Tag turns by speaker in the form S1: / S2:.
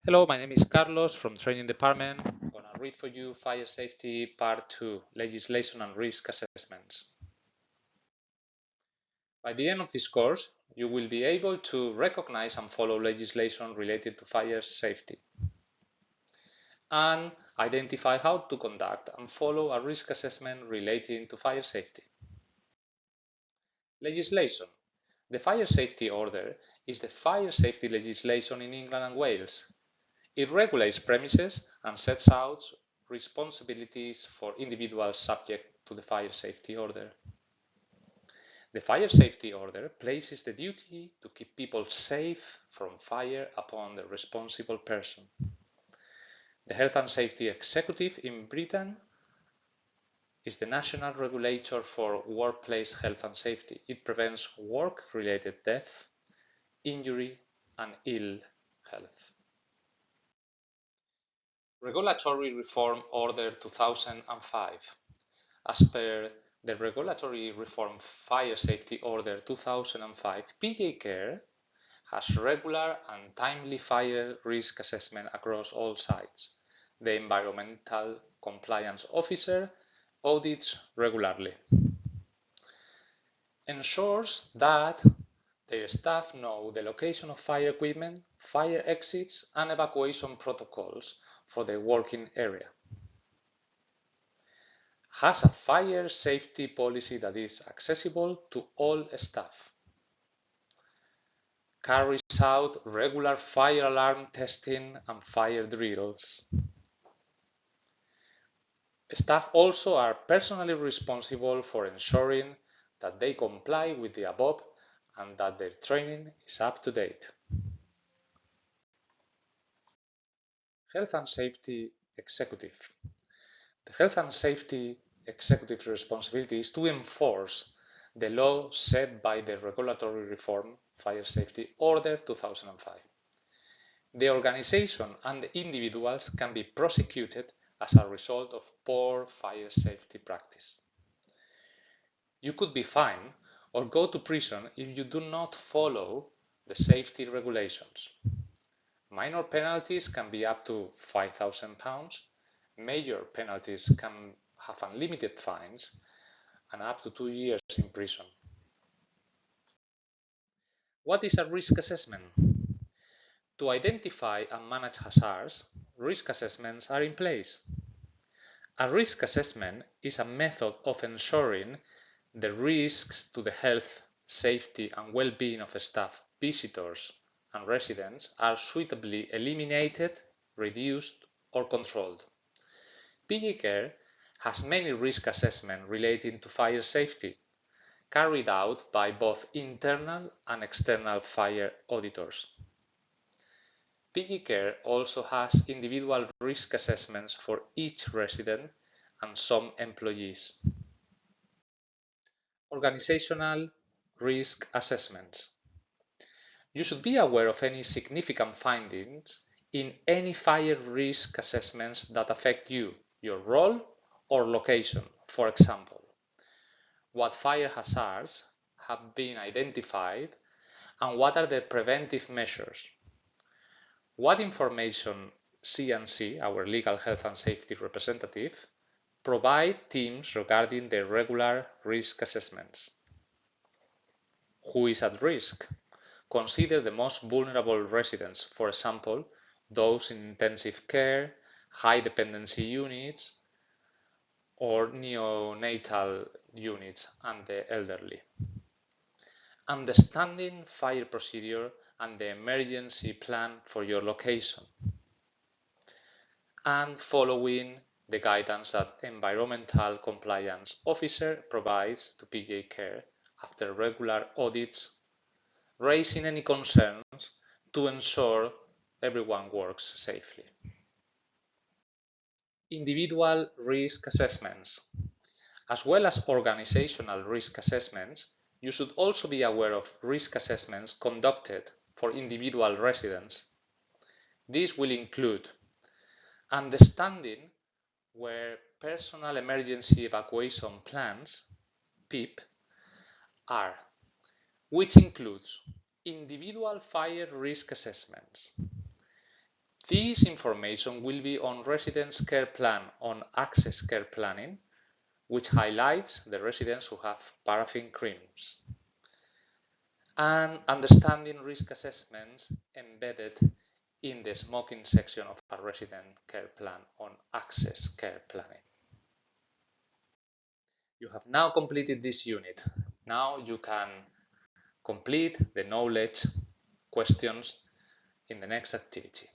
S1: Hello, my name is Carlos from Training Department. I'm going to read for you Fire Safety Part 2, Legislation and Risk Assessments. By the end of this course, you will be able to recognize and follow legislation related to fire safety and identify how to conduct and follow a risk assessment relating to fire safety. Legislation. The Fire Safety Order is the fire safety legislation in England and Wales. It regulates premises and sets out responsibilities for individuals subject to the fire safety order. The fire safety order places the duty to keep people safe from fire upon the responsible person. The Health and Safety Executive in Britain is the national regulator for workplace health and safety. It prevents work-related death, injury, and ill health. Regulatory Reform Order 2005. As per the Regulatory Reform Fire Safety Order 2005, PJ Care has regular and timely fire risk assessment across all sites. The Environmental Compliance Officer audits regularly. Ensures that their staff know the location of fire equipment, fire exits, and evacuation protocols for their working area. Has a fire safety policy that is accessible to all staff. Carries out regular fire alarm testing and fire drills. Staff also are personally responsible for ensuring that they comply with the above and that their training is up to date. Health and Safety Executive. The Health and Safety Executive's responsibility is to enforce the law set by the Regulatory Reform Fire Safety Order 2005. The organization and the individuals can be prosecuted as a result of poor fire safety practice. You could be fined or go to prison if you do not follow the safety regulations. Minor penalties can be up to £5,000. Major penalties can have unlimited fines and up to 2 years in prison. What is a risk assessment? To identify and manage hazards, risk assessments are in place. A risk assessment is a method of ensuring the risks to the health, safety and well-being of staff, visitors and residents are suitably eliminated, reduced or controlled. PJ Care has many risk assessments relating to fire safety, carried out by both internal and external fire auditors. PJ Care also has individual risk assessments for each resident and some employees. Organizational risk assessments. You should be aware of any significant findings in any fire risk assessments that affect you, your role or location. For example, what fire hazards have been identified and what are the preventive measures. What information C&C, our legal health and safety representative, provide teams regarding the regular risk assessments. Who is at risk? Consider the most vulnerable residents, for example, those in intensive care, high dependency units, or neonatal units and the elderly. Understanding fire procedure and the emergency plan for your location. And following the guidance that Environmental Compliance Officer provides to PJ Care after regular audits, raising any concerns to ensure everyone works safely. Individual risk assessments. As well as organizational risk assessments, you should also be aware of risk assessments conducted for individual residents. These will include understanding where personal emergency evacuation plans, PEEP, are, which includes individual fire risk assessments, This information will be on residence care plan on access care planning, which highlights the residents who have paraffin creams, and understanding risk assessments embedded in the smoking section of a resident care plan on access care planning. You have now completed this unit. Now you can complete the knowledge questions in the next activity.